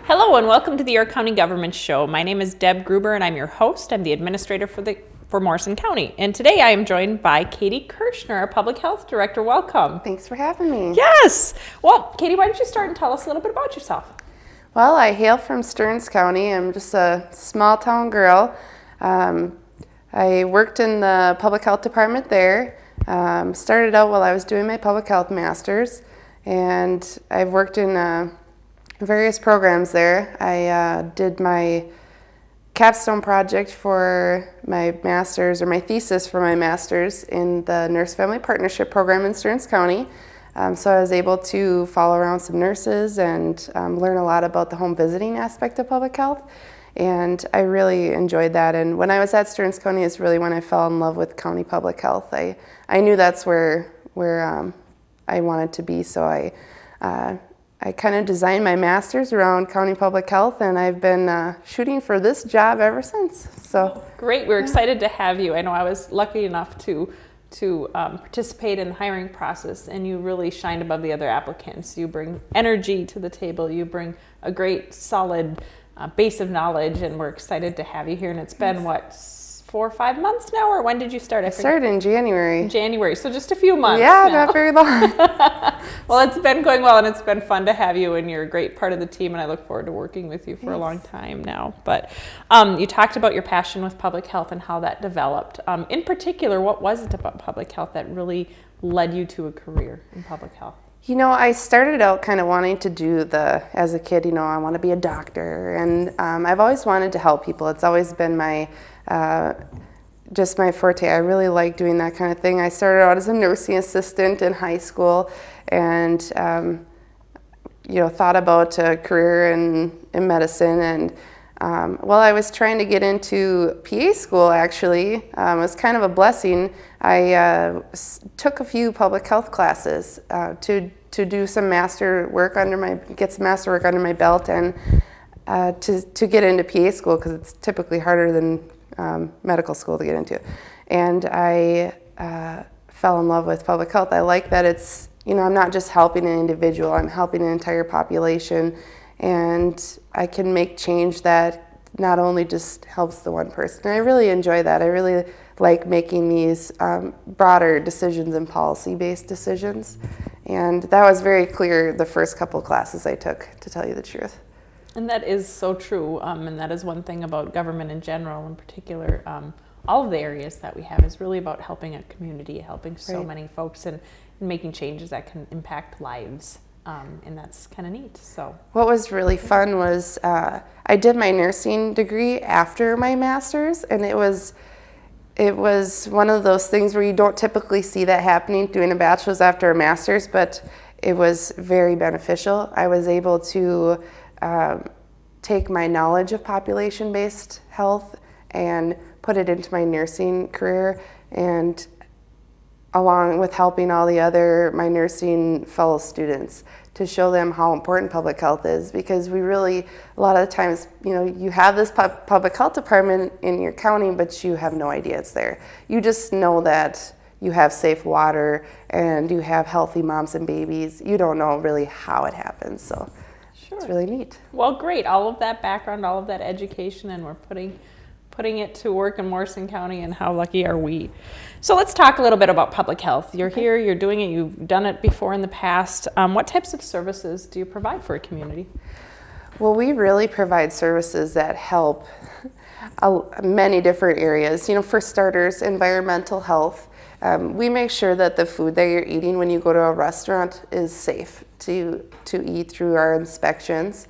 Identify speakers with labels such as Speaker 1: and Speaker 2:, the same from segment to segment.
Speaker 1: Hello and welcome to the York County Government Show. My name is Deb Gruber and I'm your host. I'm the administrator for Morrison County. And today I am joined by Katie Kirshner, our Public Health Director. Welcome.
Speaker 2: Thanks for having me.
Speaker 1: Yes. Well, Katie, why don't you start and tell us a little bit about yourself?
Speaker 2: Well, I hail from Stearns County. I'm just a small town girl. I worked in the public health department there. Started out while I was doing my public health master's, and I've worked in various programs there. I did my capstone project for my master's, or my thesis for my master's, in the Nurse-Family Partnership Program in Stearns County. So I was able to follow around some nurses and learn a lot about the home visiting aspect of public health. And I really enjoyed that. And when I was at Stearns County is really when I fell in love with county public health. I knew that's where I wanted to be. So I kind of designed my master's around county public health, and I've been shooting for this job ever since. So
Speaker 1: great. We're excited to have you. I know I was lucky enough to participate in the hiring process, and you really shined above the other applicants. You bring energy to the table. You bring a great solid base of knowledge, and we're excited to have you here. And it's been, what, 4 or 5 months now, or when did you start?
Speaker 2: I started in January.
Speaker 1: January, so just a few months.
Speaker 2: Yeah,
Speaker 1: now.
Speaker 2: not very long.
Speaker 1: Well, it's been going well, and it's been fun to have you, and you're a great part of the team, and I look forward to working with you for a long time now. But you talked about your passion with public health and how that developed. In particular, what was it about public health that really led you to a career in public health?
Speaker 2: You know, I started out kind of wanting to do as a kid, I want to be a doctor, and I've always wanted to help people. It's always been just my forte. I really like doing that kind of thing. I started out as a nursing assistant in high school, and thought about a career in medicine. And while I was trying to get into PA school, actually, it was kind of a blessing. I took a few public health classes to do some get some master work under my belt, and to get into PA school, because it's typically harder than medical school to get into. And I fell in love with public health. I like that it's, I'm not just helping an individual, I'm helping an entire population, and I can make change that not only just helps the one person. I really enjoy that. I really like making these broader decisions and policy-based decisions. And that was very clear the first couple classes I took, to tell you the truth.
Speaker 1: And that is so true, and that is one thing about government in general, in particular. All of the areas that we have is really about helping a community, helping so many folks, and making changes that can impact lives, and that's kind of neat. So
Speaker 2: what was really fun was I did my nursing degree after my master's, and it was one of those things where you don't typically see that happening, doing a bachelor's after a master's, but it was very beneficial. I was able to take my knowledge of population-based health and put it into my nursing career, and along with helping all my nursing fellow students, to show them how important public health is. Because we really, a lot of the times, you have this public health department in your county, but you have no idea it's there. You just know that you have safe water and you have healthy moms and babies. You don't know really how it happens. So it's really neat.
Speaker 1: Well, great. All of that background, all of that education, and we're putting it to work in Morrison County, and how lucky are we. So let's talk a little bit about public health. You're here, you're doing it, you've done it before in the past. What types of services do you provide for a community?
Speaker 2: Well, we really provide services that help many different areas. For starters, environmental health. We make sure that the food that you're eating when you go to a restaurant is safe to eat through our inspections,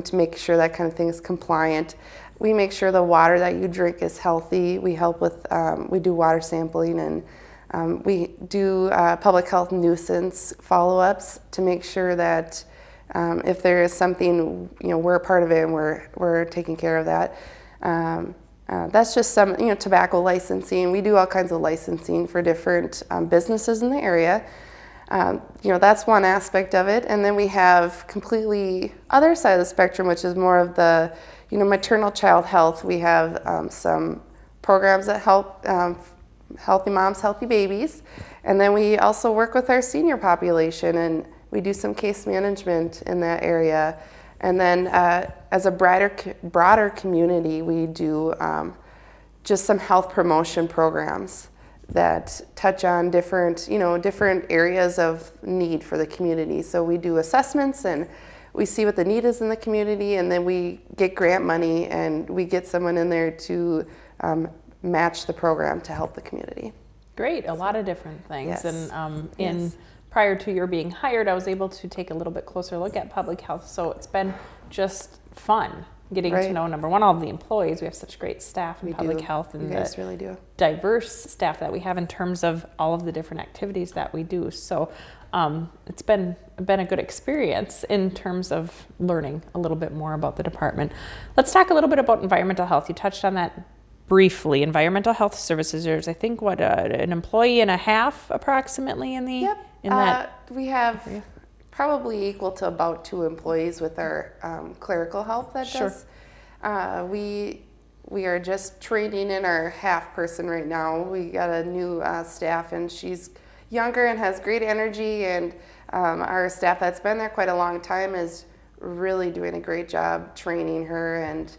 Speaker 2: to make sure that kind of thing is compliant. We make sure the water that you drink is healthy. We help with, we do water sampling, and we do public health nuisance follow-ups to make sure that if there is something, we're a part of it and we're taking care of that. That's just some, tobacco licensing. We do all kinds of licensing for different businesses in the area. That's one aspect of it. And then we have completely other side of the spectrum, which is more of the, maternal child health. We have some programs that help healthy moms, healthy babies. And then we also work with our senior population, and we do some case management in that area. And then as a broader community, we do just some health promotion programs that touch on different areas of need for the community. So we do assessments and we see what the need is in the community, and then we get grant money and we get someone in there to match the program to help the community.
Speaker 1: Great, a lot of different things.
Speaker 2: Yes.
Speaker 1: And prior to your being hired, I was able to take a little bit closer look at public health. So it's been just fun getting to know, number one, all of the employees. We have such great staff in public health, and
Speaker 2: you guys really do.
Speaker 1: Diverse staff that we have in terms of all of the different activities that we do. So it's been a good experience in terms of learning a little bit more about the department. Let's talk a little bit about environmental health. You touched on that briefly. Environmental health services, there's I think an employee and a half approximately in the in that.
Speaker 2: We have probably equal to about 2 employees with our clerical help that does. We are just training in our half person right now. We got a new staff, and she's younger and has great energy, and our staff that's been there quite a long time is really doing a great job training her, and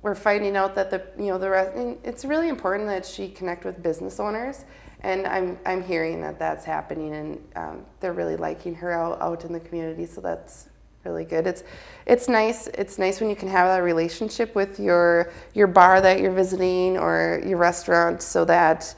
Speaker 2: we're finding out that it's really important that she connect with business owners, and I'm hearing that that's happening, and they're really liking her out in the community, so that's really good. It's nice when you can have that relationship with your bar that you're visiting or your restaurant, so that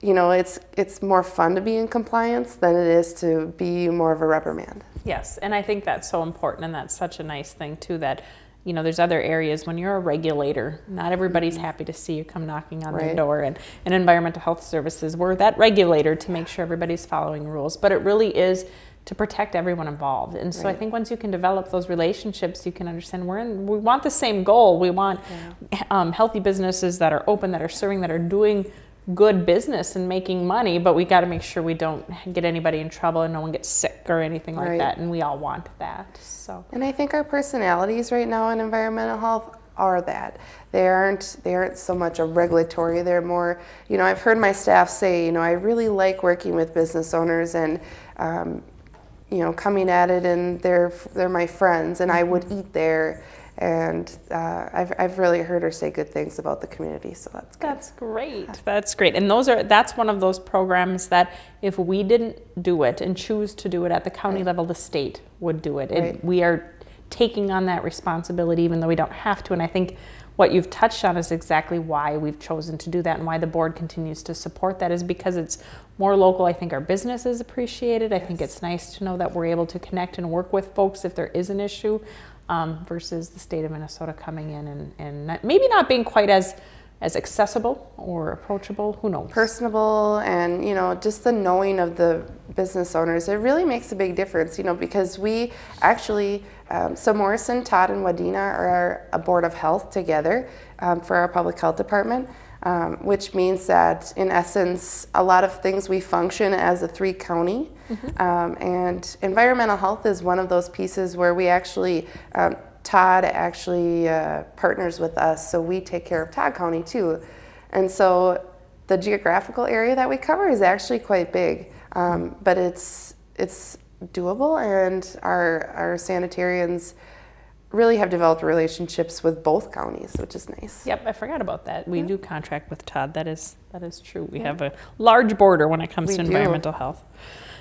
Speaker 2: it's more fun to be in compliance than it is to be more of a reprimand.
Speaker 1: Yes, and I think that's so important, and that's such a nice thing too, that there's other areas when you're a regulator, not everybody's happy to see you come knocking on their door, and in environmental health services, we're that regulator to make sure everybody's following rules, but it really is to protect everyone involved. And so I think once you can develop those relationships, you can understand we want the same goal. We want healthy businesses that are open, that are serving, that are doing good business and making money, but we got to make sure we don't get anybody in trouble and no one gets sick or anything like that, and we all want that. So, and
Speaker 2: I think our personalities right now in environmental health are that. They aren't so much a regulatory, they're more, I've heard my staff say, I really like working with business owners, and coming at it, and they're my friends, and I would eat there. And I've really heard her say good things about the community, so that's good.
Speaker 1: That's great. That's great. And that's one of those programs that if we didn't do it and choose to do it at the county level, the state would do it. And we are taking on that responsibility, even though we don't have to. And I think what you've touched on is exactly why we've chosen to do that, and why the board continues to support that, is because it's more local. I think our businesses appreciate it. I think it's nice to know that we're able to connect and work with folks if there is an issue. Versus the state of Minnesota coming in and maybe not being quite as accessible or approachable, who knows.
Speaker 2: Personable, and just the knowing of the business owners, it really makes a big difference, because we actually, so Morrison, Todd, and Wadena are a board of health together for our public health department. Which means that in essence, a lot of things we function as a 3-county, and environmental health is one of those pieces where we actually, Todd actually partners with us, so we take care of Todd County too. And so the geographical area that we cover is actually quite big, but it's doable, and our sanitarians really have developed relationships with both counties, which is nice.
Speaker 1: Yep, I forgot about that. We do contract with Todd. That is true. We have a large border when it comes to environmental health.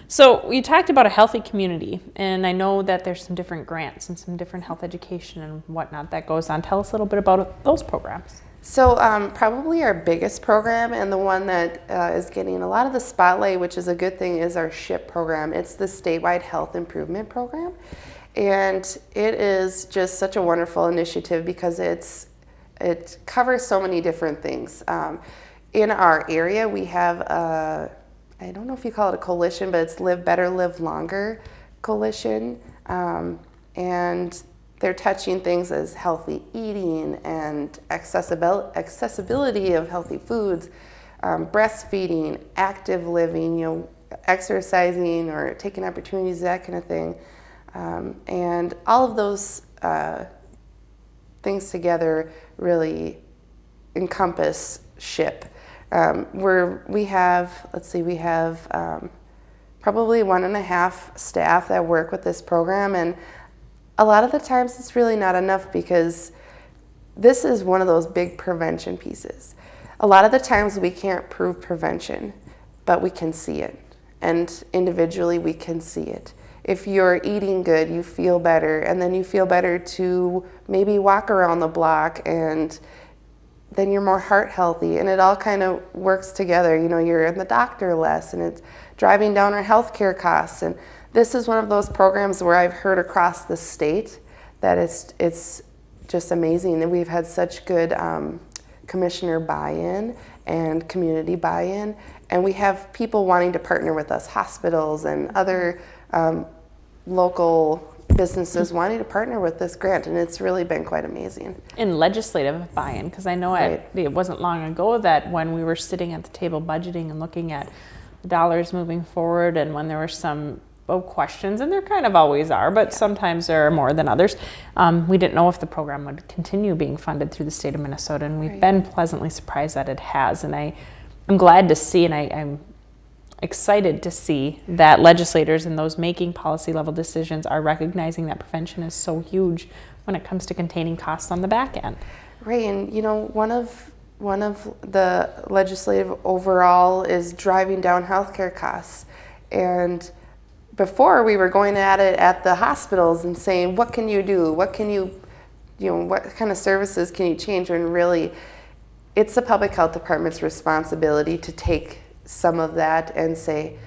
Speaker 1: So you talked about a healthy community, and I know that there's some different grants and some different health education and whatnot that goes on. Tell us a little bit about those programs.
Speaker 2: So probably our biggest program, and the one that is getting a lot of the spotlight, which is a good thing, is our SHIP program. It's the Statewide Health Improvement Program. And it is just such a wonderful initiative because it covers so many different things. In our area, we have I don't know if you call it a coalition, but it's Live Better, Live Longer coalition. And they're touching things as healthy eating and accessibility of healthy foods, breastfeeding, active living, exercising or taking opportunities, that kind of thing. And all of those things together really encompass SHIP. We have probably 1.5 staff that work with this program, and a lot of the times it's really not enough, because this is one of those big prevention pieces. A lot of the times we can't prove prevention, but we can see it. And individually we can see it. If you're eating good, you feel better, and then you feel better to maybe walk around the block, and then you're more heart healthy, and it all kind of works together. You know, you're in the doctor less, and it's driving down our healthcare costs. And this is one of those programs where I've heard across the state that it's just amazing that we've had such good commissioner buy-in and community buy-in, and we have people wanting to partner with us, hospitals and other local businesses wanting to partner with this grant, and it's really been quite amazing.
Speaker 1: In legislative buy-in, because I know it wasn't long ago that when we were sitting at the table budgeting and looking at dollars moving forward, and when there were some questions, and there kind of always are, but sometimes there are more than others, we didn't know if the program would continue being funded through the state of Minnesota, and we've been pleasantly surprised that it has. And I'm glad to see, and I'm excited to see that legislators and those making policy level decisions are recognizing that prevention is so huge when it comes to containing costs on the back end.
Speaker 2: Right, and you know, one of the legislative overall is driving down healthcare costs. And before, we were going at it at the hospitals and saying, what can you do? What can you know, what kind of services can you change? When really, it's the public health department's responsibility to take some of that and say,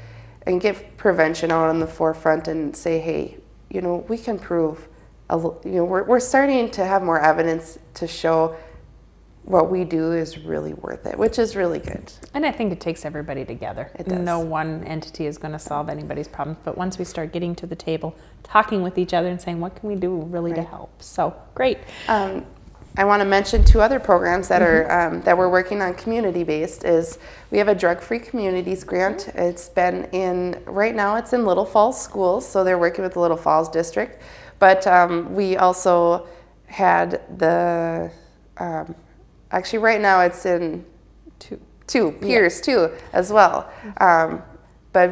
Speaker 2: and get prevention out on the forefront and say, hey, you know, we can prove, you know, we're starting to have more evidence to show what we do is really worth it, which is really good.
Speaker 1: And I think it takes everybody together.
Speaker 2: It does.
Speaker 1: No one entity is going to solve anybody's problems, but once we start getting to the table, talking with each other and saying, what can we do really to help? So, great.
Speaker 2: I want to mention two other programs that are that we're working on community-based. Is we have a drug-free communities grant. It's been right now it's in Little Falls schools, so they're working with the Little Falls district. But we also had the actually right now it's in two Pierce too as well. But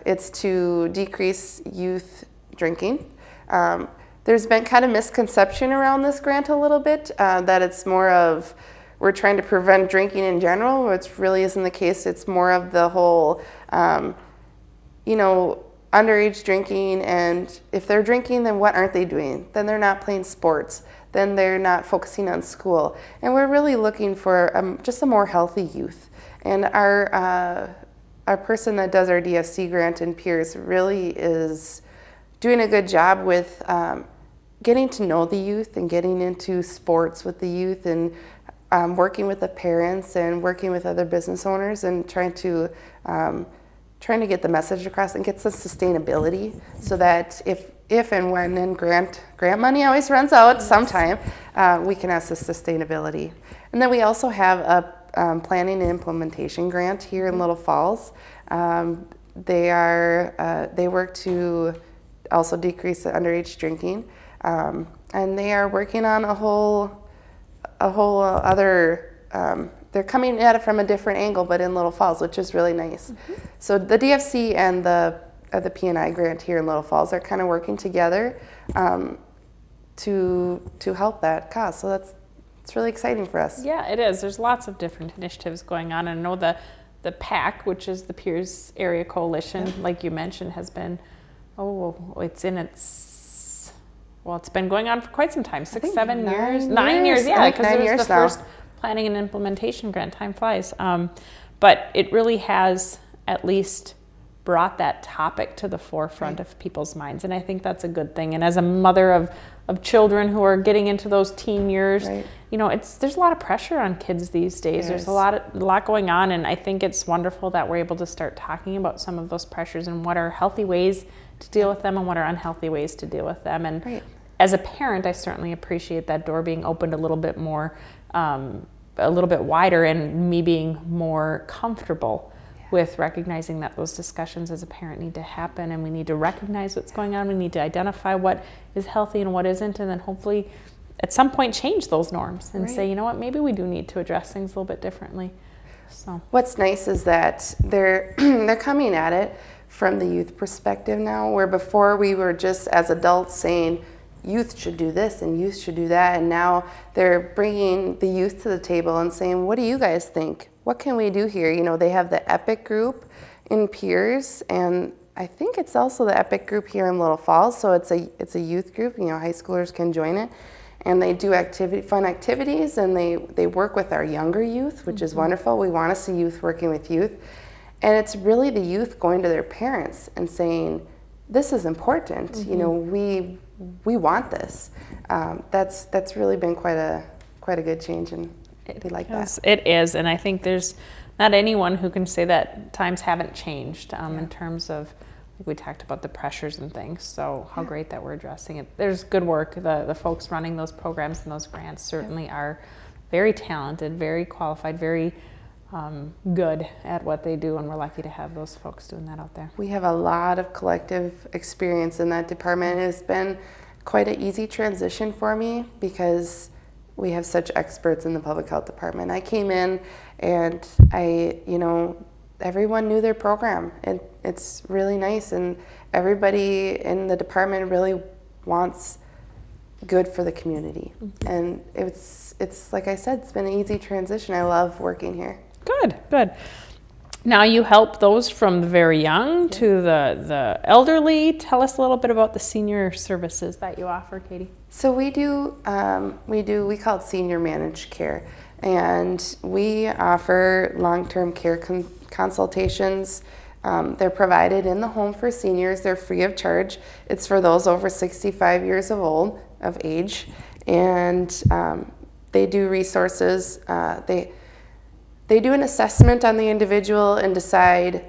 Speaker 2: it's to decrease youth drinking. There's been kind of misconception around this grant a little bit, that it's more of we're trying to prevent drinking in general, which really isn't the case. It's more of the whole, you know, underage drinking, and if they're drinking, then what aren't they doing? Then they're not playing sports. Then they're not focusing on school. And we're really looking for just a more healthy youth. And our person that does our DFC grant in Pierce really is doing a good job with getting to know the youth and getting into sports with the youth, and working with the parents and working with other business owners and trying to get the message across and get some sustainability, so that if and when then grant money always runs out sometime, we can have some sustainability. And then we also have a planning and implementation grant here in Little Falls. They work to also decrease the underage drinking, and they are working on a whole other. They're coming at it from a different angle, but in Little Falls, which is really nice. So the DFC and the P&I grant here in Little Falls are kind of working together to help that cause. So it's really exciting for us.
Speaker 1: Yeah, it is. There's lots of different initiatives going on, and I know the PAC, which is the Peers Area Coalition, like you mentioned, has been it's been going on for quite some time, 6-7 years, 9 years, yeah, because it was the first planning and implementation grant. Time flies. But it really has at least brought that topic to the forefront of people's minds, and I think that's a good thing. And as a mother of children who are getting into those teen years, you know, there's a lot of pressure on kids these days. There's a lot going on, and I think it's wonderful that we're able to start talking about some of those pressures and what are healthy ways to deal with them and what are unhealthy ways to deal with them. And as a parent, I certainly appreciate that door being opened a little bit more, a little bit wider, and me being more comfortable with recognizing that those discussions as a parent need to happen, and we need to recognize what's going on. We need to identify what is healthy and what isn't, and then hopefully at some point change those norms and say, you know what, maybe we do need to address things a little bit differently. So
Speaker 2: what's nice is that they're coming at it from the youth perspective now, where before we were just as adults saying, youth should do this and youth should do that. And now they're bringing the youth to the table and saying, what do you guys think? What can we do here? You know, they have the EPIC group in Piers, and I think it's also the EPIC group here in Little Falls. So it's a youth group, you know, high schoolers can join it. And they do fun activities, and they work with our younger youth, which is wonderful. We want to see youth working with youth. And it's really the youth going to their parents and saying, this is important. You know, we want this. That's really been quite a good change, and we like that.
Speaker 1: It is, and I think there's not anyone who can say that times haven't changed in terms of, like we talked about the pressures and things. So how great that we're addressing it. There's good work. The folks running those programs and those grants certainly are very talented, very qualified, very good at what they do, and we're lucky to have those folks doing that out there.
Speaker 2: We have a lot of collective experience in that department. It's been quite an easy transition for me because we have such experts in the public health department. I came in and everyone knew their program, and it's really nice, and everybody in the department really wants good for the community. And it's like I said, it's been an easy transition. I love working here.
Speaker 1: Good. Now you help those from the very young to the elderly. Tell us a little bit about the senior services that you offer, Katie.
Speaker 2: So we call it senior managed care, and we offer long-term care consultations. They're provided in the home for seniors. They're free of charge. It's for those over 65 years of age, and they do resources. They do an assessment on the individual and decide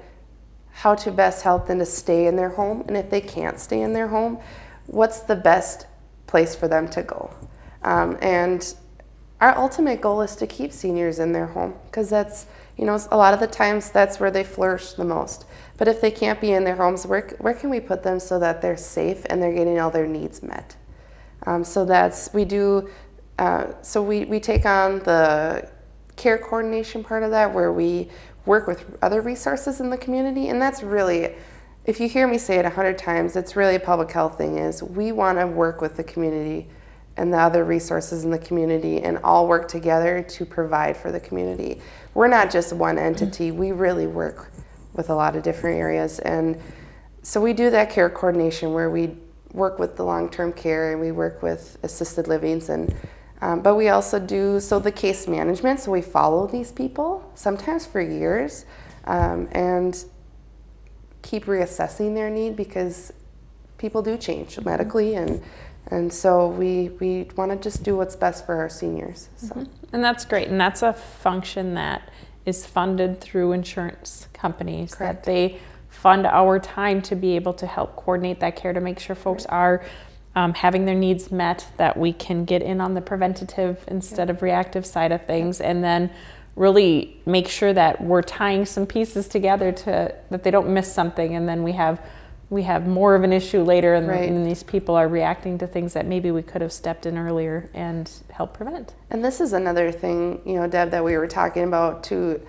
Speaker 2: how to best help them to stay in their home, and if they can't stay in their home, what's the best place for them to go. And our ultimate goal is to keep seniors in their home, because that's, a lot of the times that's where they flourish the most. But if they can't be in their homes, where can we put them so that they're safe and they're getting all their needs met? So we take on the care coordination part of that, where we work with other resources in the community. And that's really, if you hear me say it 100 times, it's really a public health thing, is we want to work with the community and the other resources in the community and all work together to provide for the community. We're not just one entity. We really work with a lot of different areas. And so we do that care coordination where we work with the long-term care and we work with assisted livings, and but we also do the case management. So we follow these people sometimes for years and keep reassessing their need, because people do change medically, and so we want to just do what's best for our seniors. So.
Speaker 1: And that's great, and that's a function that is funded through insurance companies.
Speaker 2: Correct.
Speaker 1: That they fund our time to be able to help coordinate that care, to make sure folks are having their needs met, that we can get in on the preventative instead of reactive side of things, and then really make sure that we're tying some pieces together to that they don't miss something, and then we have more of an issue later, and these people are reacting to things that maybe we could have stepped in earlier and help prevent.
Speaker 2: And this is another thing, Deb, that we were talking about to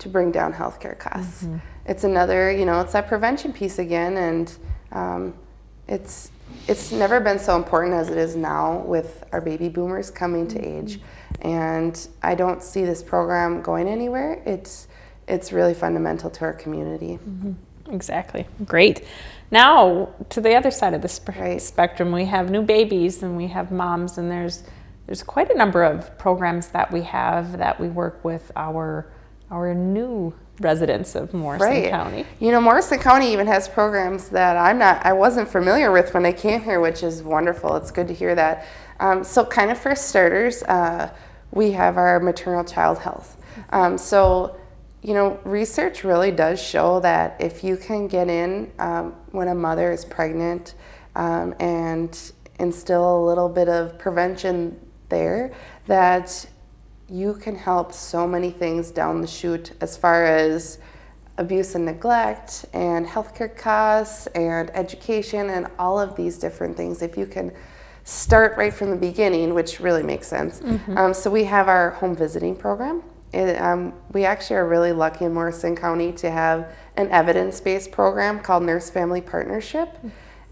Speaker 2: bring down healthcare costs. It's another, it's that prevention piece again, and it's never been so important as it is now with our baby boomers coming to age. And I don't see this program going anywhere. It's really fundamental to our community.
Speaker 1: Exactly. Great. Now, to the other side of the spectrum, we have new babies and we have moms, and there's quite a number of programs that we have that we work with our new residents of Morrison County.
Speaker 2: Morrison County even has programs that I wasn't familiar with when I came here, which is wonderful. It's good to hear that. So kind of for starters, we have our maternal child health. Research really does show that if you can get in when a mother is pregnant and instill a little bit of prevention there, that you can help so many things down the chute as far as abuse and neglect and healthcare costs and education and all of these different things. If you can start right from the beginning, which really makes sense. So we have our home visiting program. We actually are really lucky in Morrison County to have an evidence-based program called Nurse Family Partnership,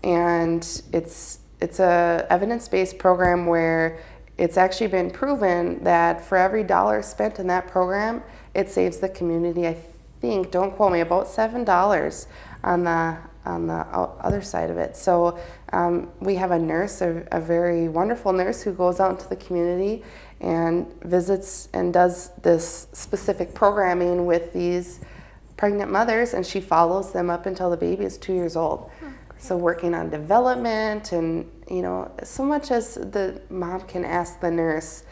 Speaker 2: and it's it's a evidence-based program where it's actually been proven that for every dollar spent in that program, it saves the community, I think, don't quote me, about $7 on the other side of it. So we have a nurse, a very wonderful nurse, who goes out into the community and visits and does this specific programming with these pregnant mothers, and she follows them up until the baby is 2 years old. So working on development, and so much as the mom can ask the nurse,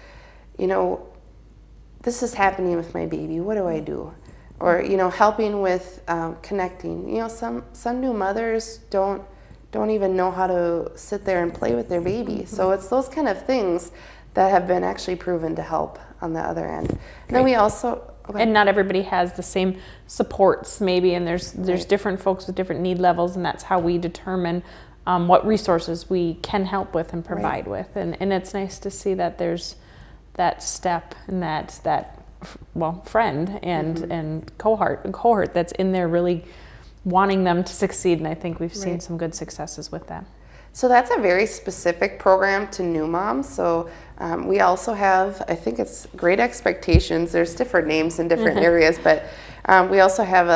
Speaker 2: this is happening with my baby, what do I do? Or helping with connecting. Some new mothers don't even know how to sit there and play with their baby. So it's those kind of things that have been actually proven to help on the other end. And then we also
Speaker 1: and not everybody has the same supports maybe, and there's different folks with different need levels, and that's how we determine what resources we can help with and provide with. And it's nice to see that there's that step and that friend and cohort that's in there really wanting them to succeed, and I think we've seen some good successes with that.
Speaker 2: So that's a very specific program to new moms. So we also have, I think it's Great Expectations. There's different names in different areas, but we also have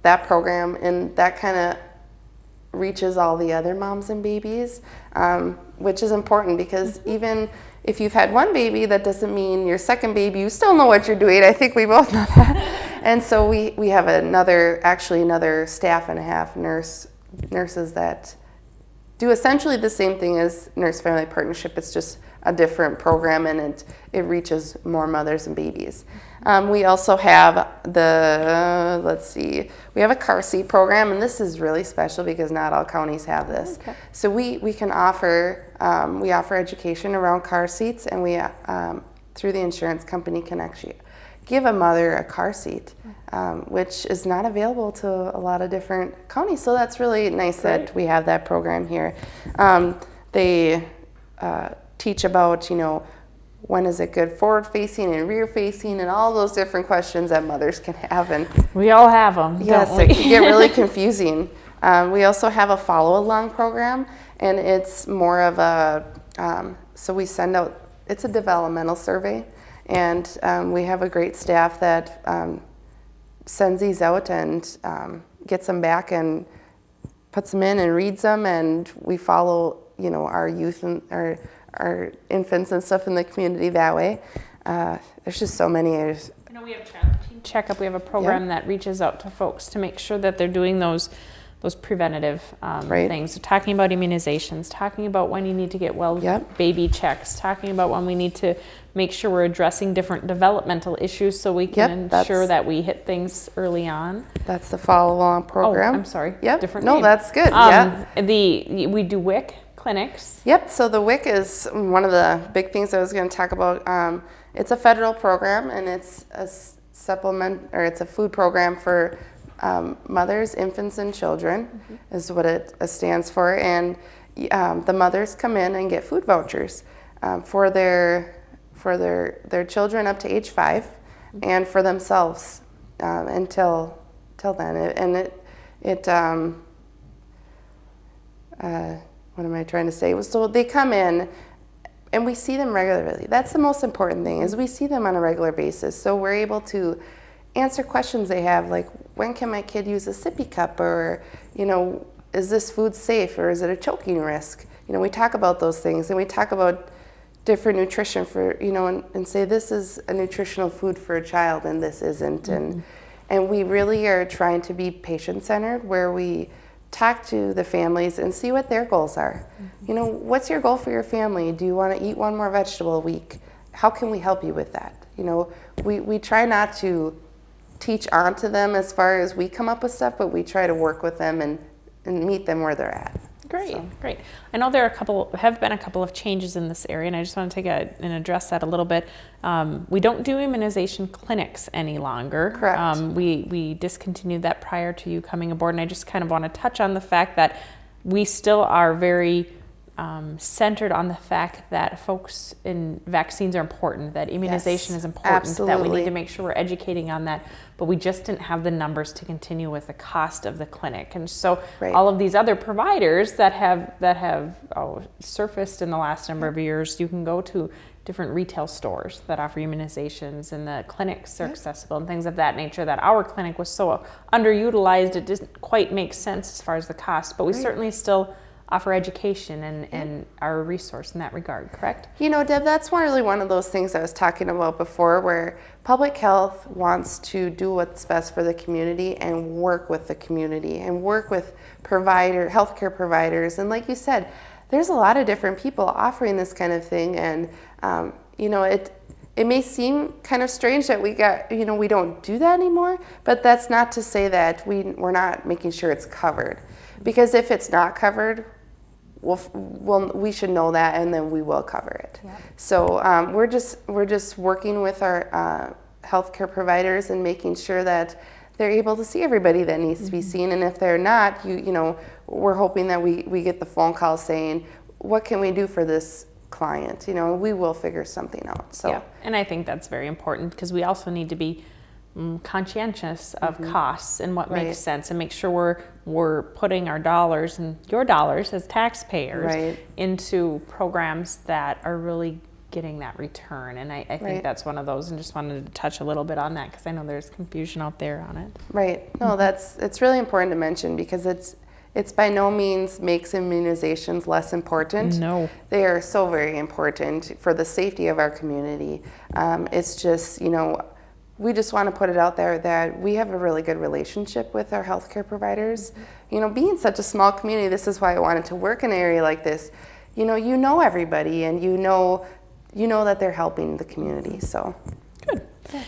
Speaker 2: that program, and that kind of reaches all the other moms and babies, which is important because even if you've had one baby, that doesn't mean your second baby, you still know what you're doing. I think we both know that. And so we have another staff and a half nurses that do essentially the same thing as Nurse-Family Partnership. It's just a different program, and it reaches more mothers and babies. We also have we have a car seat program, and this is really special because not all counties have this. Okay. So we can offer education around car seats, and we through the insurance company can actually give a mother a car seat, which is not available to a lot of different counties. So that's really nice that we have that program here. They teach about, when is it good forward-facing and rear-facing, and all those different questions that mothers can have. And
Speaker 1: we all have them.
Speaker 2: Yes, it can get really confusing. We also have a follow-along program, and it's more of so we send out, it's a developmental survey, and we have a great staff that sends these out and gets them back and puts them in and reads them, and we follow, our youth and our infants and stuff in the community that way. There's just so many.
Speaker 1: We have Child Teen Checkup. We have a program that reaches out to folks to make sure that they're doing those preventative things. So talking about immunizations, talking about when you need to get baby checks, talking about when we need to make sure we're addressing different developmental issues so we can ensure that we hit things early on.
Speaker 2: That's the follow-along program.
Speaker 1: Oh, I'm sorry.
Speaker 2: Yep.
Speaker 1: Different
Speaker 2: name. That's good.
Speaker 1: We do WIC clinics.
Speaker 2: Yep. So the WIC is one of the big things I was going to talk about. It's a federal program, and it's a it's a food program for mothers, infants, and children is what it stands for. And the mothers come in and get food vouchers for their children up to age 5, and for themselves until then. And what am I trying to say? So they come in, and we see them regularly. That's the most important thing, is we see them on a regular basis. So we're able to answer questions they have, like, when can my kid use a sippy cup? Or, is this food safe, or is it a choking risk? We talk about those things, and we talk about different nutrition for, and say this is a nutritional food for a child and this isn't. And we really are trying to be patient-centered, where we talk to the families and see what their goals are. What's your goal for your family? Do you want to eat one more vegetable a week? How can we help you with that? We try not to teach onto them as far as we come up with stuff, but we try to work with them and meet them where they're at.
Speaker 1: Great. I know there have been a couple of changes in this area, and I just want to take and address that a little bit. We don't do immunization clinics any longer.
Speaker 2: Correct.
Speaker 1: We discontinued that prior to you coming aboard, and I just kind of want to touch on the fact that we still are very centered on the fact that folks in vaccines are important, that immunization is important,
Speaker 2: absolutely.
Speaker 1: that we need to make sure we're educating on that, but we just didn't have the numbers to continue with the cost of the clinic. And so all of these other providers that have surfaced in the last number of years, you can go to different retail stores that offer immunizations, and the clinics are accessible and things of that nature. That our clinic was so underutilized, it didn't quite make sense as far as the cost, but we certainly still offer education and our resource in that regard, correct?
Speaker 2: You know, Deb, that's really one of those things I was talking about before, where public health wants to do what's best for the community and work with the community and work with healthcare providers. And like you said, there's a lot of different people offering this kind of thing. And, you know, it may seem kind of strange that we don't do that anymore, but that's not to say that we're not making sure it's covered. Because if it's not covered, we should know that, and then we will cover it. Yeah. So we're just working with our healthcare providers and making sure that they're able to see everybody that needs to be seen. And if they're not, we're hoping that we get the phone call saying, what can we do for this client? You know, we will figure something out. So
Speaker 1: yeah, and I think that's very important, because we also need to be conscientious of costs and what makes sense, and make sure we're putting our dollars and your dollars as taxpayers into programs that are really getting that return. And I think that's one of those, and just wanted to touch a little bit on that, because I know there's confusion out there on it. Right.
Speaker 2: No, it's really important to mention, because it's by no means makes immunizations less important.
Speaker 1: No.
Speaker 2: They are so very important for the safety of our community. It's just, we just want to put it out there that we have a really good relationship with our healthcare providers. You know, being such a small community, this is why I wanted to work in an area like this. You know everybody, and you know that they're helping the community. So
Speaker 1: good. Yeah.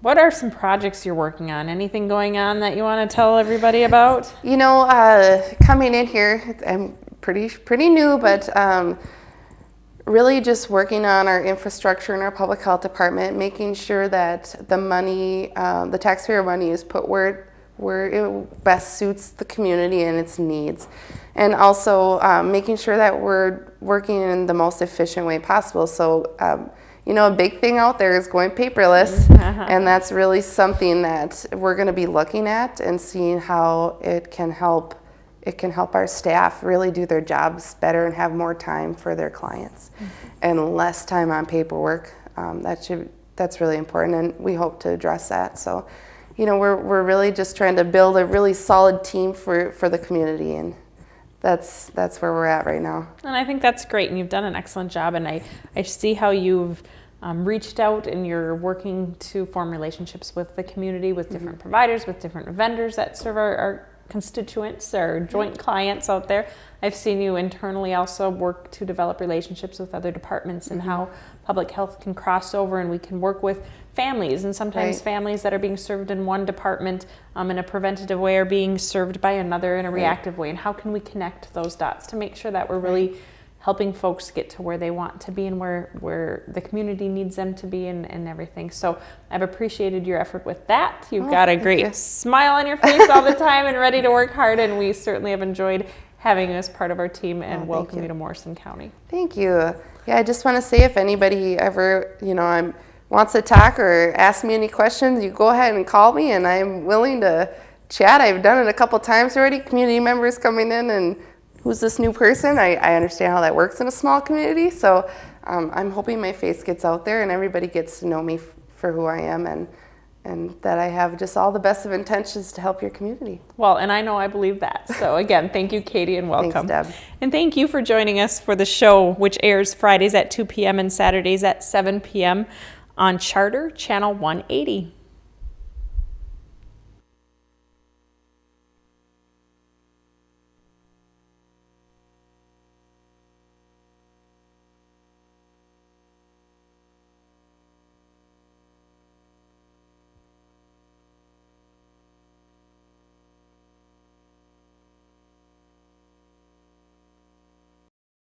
Speaker 1: What are some projects you're working on? Anything going on that you want to tell everybody about?
Speaker 2: Coming in here, I'm pretty new, but really just working on our infrastructure in our public health department, making sure that the money, the taxpayer money, is put where it best suits the community and its needs. And also making sure that we're working in the most efficient way possible. So, a big thing out there is going paperless, and that's really something that we're going to be looking at and seeing how it can help our staff really do their jobs better and have more time for their clients and less time on paperwork. That's really important, and we hope to address that. So, we're really just trying to build a really solid team for the community, and that's where we're at right now.
Speaker 1: And I think that's great, and you've done an excellent job, and I see how you've reached out and you're working to form relationships with the community, with different providers, with different vendors that serve our constituents or joint clients out there. I've seen you internally also work to develop relationships with other departments, and how public health can cross over, and we can work with families, and sometimes families that are being served in one department in a preventative way are being served by another in a reactive way, and how can we connect those dots to make sure that we're really helping folks get to where they want to be and where the community needs them to be, and everything. So I've appreciated your effort with that. You've got a great smile on your face all the time and ready to work hard, and we certainly have enjoyed having you as part of our team and welcome you to Morrison County.
Speaker 2: Thank you. Yeah, I just want to say, if anybody ever, wants to talk or ask me any questions, you go ahead and call me, and I'm willing to chat. I've done it a couple times already. Community members coming in and who's this new person? I understand how that works in a small community, so I'm hoping my face gets out there and everybody gets to know me for who I am, and that I have just all the best of intentions to help your community.
Speaker 1: Well, and I believe that. So again, thank you, Katie, and welcome.
Speaker 2: Thanks, Deb.
Speaker 1: And thank you for joining us for the show, which airs Fridays at 2 p.m. and Saturdays at 7 p.m. on Charter Channel 180.